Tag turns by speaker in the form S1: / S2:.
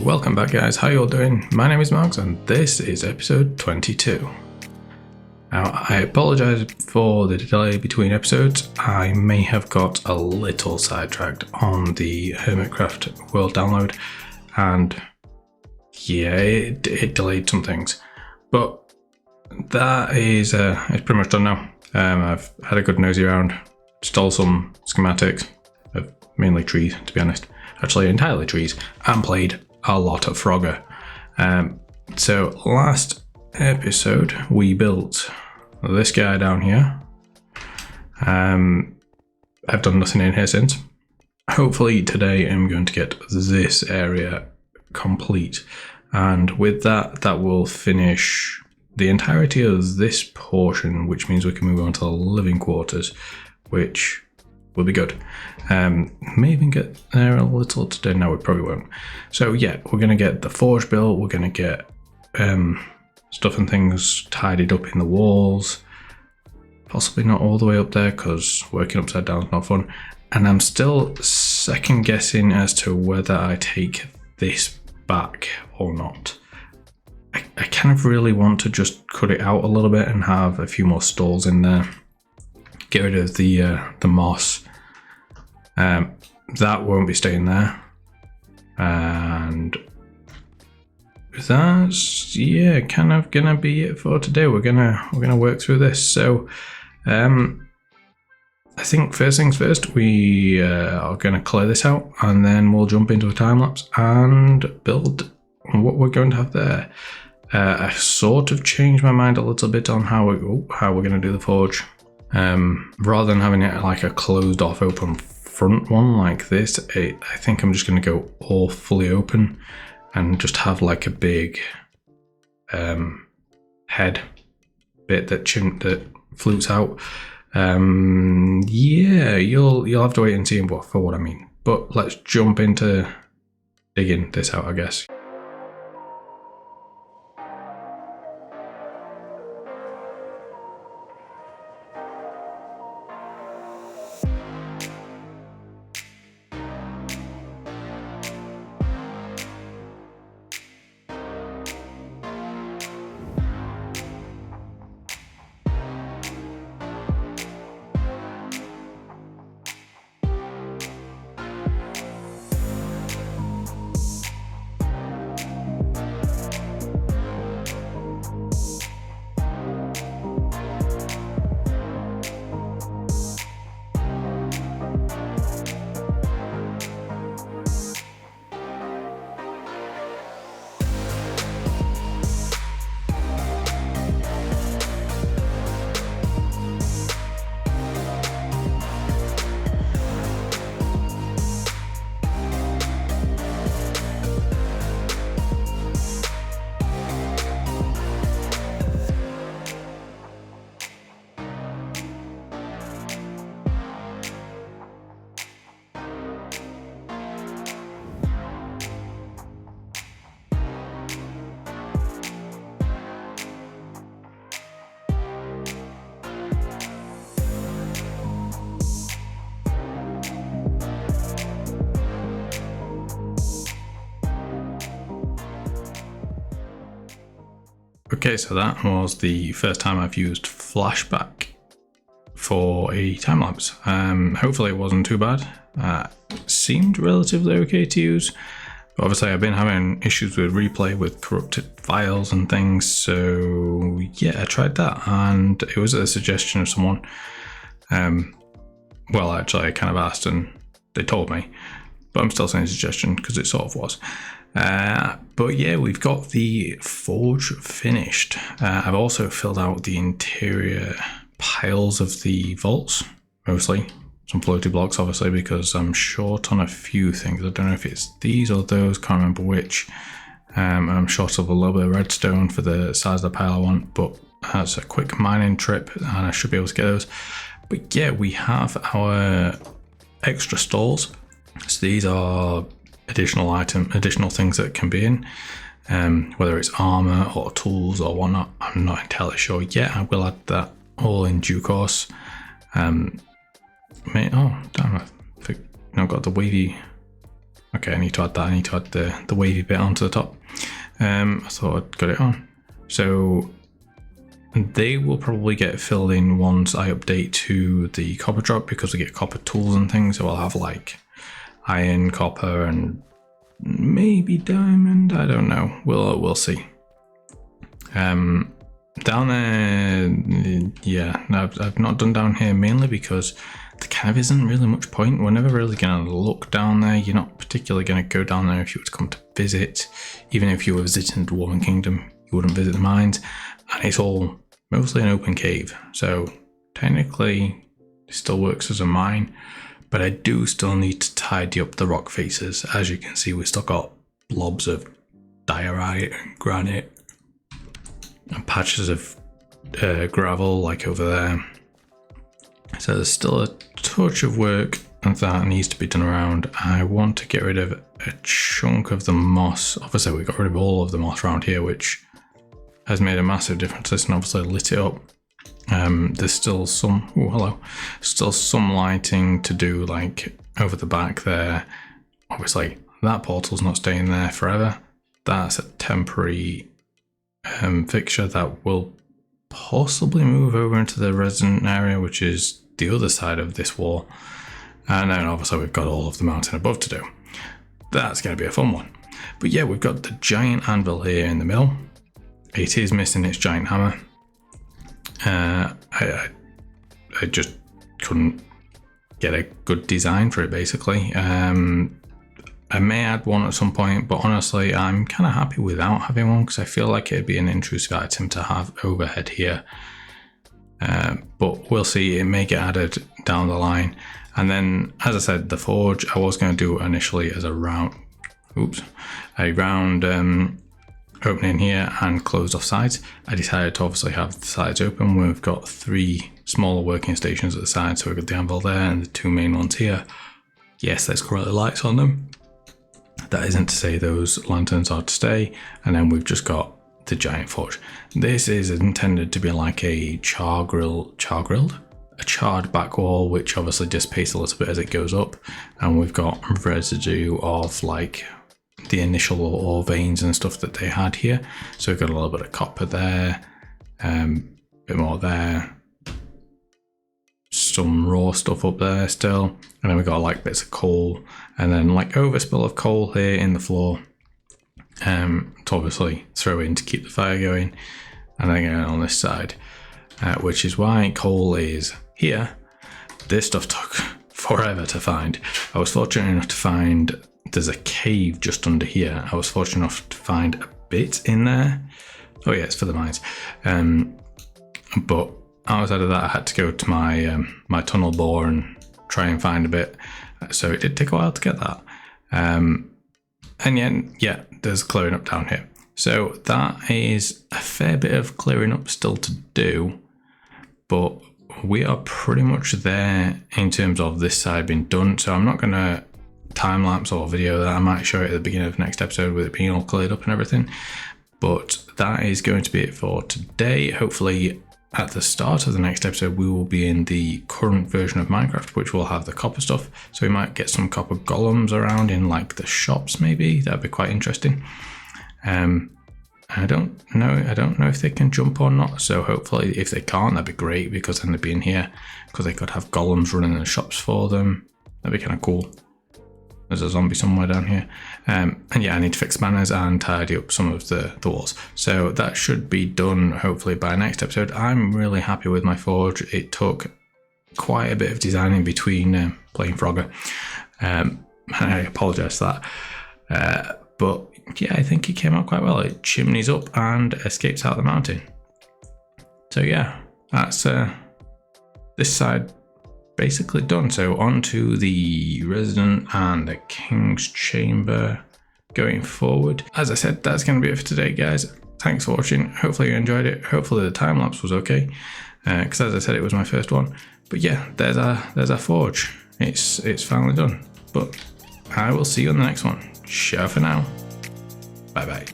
S1: Welcome back, guys. How you all doing? My name is Marx and this is episode 22. Now, I apologise for the delay between episodes. I may have got a little sidetracked on the Hermitcraft world download, and yeah, it delayed some things. But that is it's pretty much done now. I've had a good nosy around, stole some schematics of mainly trees, to be honest. Actually, entirely trees, and played a lot of Frogger. So last episode we built this guy down here. I've done nothing in here since. Hopefully today I'm going to get this area complete, and with that will finish the entirety of this portion, which means we can move on to the living quarters, which will be good. May even get there a little today. No, we probably won't. So yeah, we're going to get the forge built. We're going to get stuff and things tidied up in the walls. Possibly not all the way up there, because working upside down is not fun. And I'm still second guessing as to whether I take this back or not. I kind of really want to just cut it out a little bit and have a few more stalls in there. Get rid of the moss. That won't be staying there, and that's kind of gonna be it for today. We're gonna work through this. So I think first things first, we are gonna clear this out, and then we'll jump into a time lapse and build what we're going to have there. I sort of changed my mind a little bit on how we're gonna do the forge. Rather than having it like a closed off open front one like this, I think I'm just going to go all fully open and just have like a big head bit that flutes out. Yeah, you'll have to wait and see for what I mean. But let's jump into digging this out, I guess. Okay, so that was the first time I've used flashback for a time lapse. Hopefully it wasn't too bad. Seemed relatively okay to use. But obviously I've been having issues with replay with corrupted files and things, so yeah, I tried that, and it was a suggestion of someone. Well, actually I kind of asked and they told me, but I'm still saying suggestion because it sort of was. But yeah, we've got the forge finished. I've also filled out the interior piles of the vaults, mostly. Some floaty blocks, obviously, because I'm short on a few things. I don't know if it's these or those, can't remember which. I'm short of a little bit of redstone for the size of the pile I want, but that's a quick mining trip and I should be able to get those. But yeah, we have our extra stalls. So these are additional things that can be in, whether it's armor or tools or whatnot. I'm not entirely sure yet. I will add that all in due course. Oh damn, I've got the wavy Okay, I need to add that. I need to add the wavy bit onto the top. I thought I'd got it on. So they will probably get filled in once I update to the copper drop, because we get copper tools and things. So I'll have like iron, copper, and maybe diamond. I don't know. We'll see. Down there, yeah, I've not done down here mainly because there kind of isn't really much point. We're never really going to look down there. You're not particularly going to go down there if you were to come to visit. Even if you were visiting the Dwarven Kingdom, you wouldn't visit the mines. And it's all mostly an open cave. So technically it still works as a mine, but I do still need to tidy up the rock faces. As you can see, we've still got blobs of diorite and granite and patches of gravel like over there. So there's still a touch of work that needs to be done around. I want to get rid of a chunk of the moss. Obviously we got rid of all of the moss around here, which has made a massive difference. This and obviously lit it up. There's still some, oh hello, still some lighting to do like over the back there. Obviously that portal's not staying there forever. That's a temporary fixture that will possibly move over into the resident area, which is the other side of this wall. And then obviously we've got all of the mountain above to do. That's going to be a fun one. But yeah, we've got the giant anvil here in the mill. It is missing its giant hammer. I just couldn't get a good design for it basically. I may add one at some point, but honestly, I'm kind of happy without having one because I feel like it'd be an intrusive item to have overhead here. But we'll see, it may get added down the line. And then, as I said, the forge, I was going to do initially as a round opening here and closed off sides. I decided to obviously have the sides open. We've got 3 smaller working stations at the side, so we've got the anvil there and the 2 main ones here. Yes, there's currently lights on them. That isn't to say those lanterns are to stay. And then we've just got the giant forge. This is intended to be like a charred back wall, which obviously dissipates a little bit as it goes up. And we've got residue of like the initial ore veins and stuff that they had here. So we've got a little bit of copper there, bit more there, some raw stuff up there still, and then we got like bits of coal, and then like overspill of coal here in the floor to obviously throw in to keep the fire going. And then again on this side, which is why coal is here. This stuff took forever to find. I was fortunate enough to find there's a cave just under here. I was fortunate enough to find a bit in there. Oh yeah, it's for the mines. But outside of that, I had to go to my my tunnel bore and try and find a bit. So it did take a while to get that. And yeah, there's clearing up down here. So that is a fair bit of clearing up still to do, but we are pretty much there in terms of this side being done. So I'm not going to time lapse or video that. I might show it at the beginning of the next episode with it being all cleared up and everything. But that is going to be it for today. Hopefully at the start of the next episode, we will be in the current version of Minecraft, which will have the copper stuff. So we might get some copper golems around in like the shops, maybe. That'd be quite interesting. I don't know if they can jump or not. So hopefully if they can't, that'd be great, because then they'd be in here, because they could have golems running in the shops for them. That'd be kind of cool. There's a zombie somewhere down here. And yeah, I need to fix banners and tidy up some of the walls. So that should be done hopefully by next episode. I'm really happy with my forge. It took quite a bit of designing between playing Frogger. I apologise for that. But yeah, I think it came out quite well. It chimneys up and escapes out the mountain. So yeah, that's this side basically done. So on to the resident and the king's chamber going forward. As I said, that's going to be it for today, guys. Thanks for watching. Hopefully you enjoyed it. Hopefully the time lapse was okay, because as I said, it was my first one. But yeah, there's our forge. It's finally done. But I will see you on the next one. Ciao for now. Bye bye.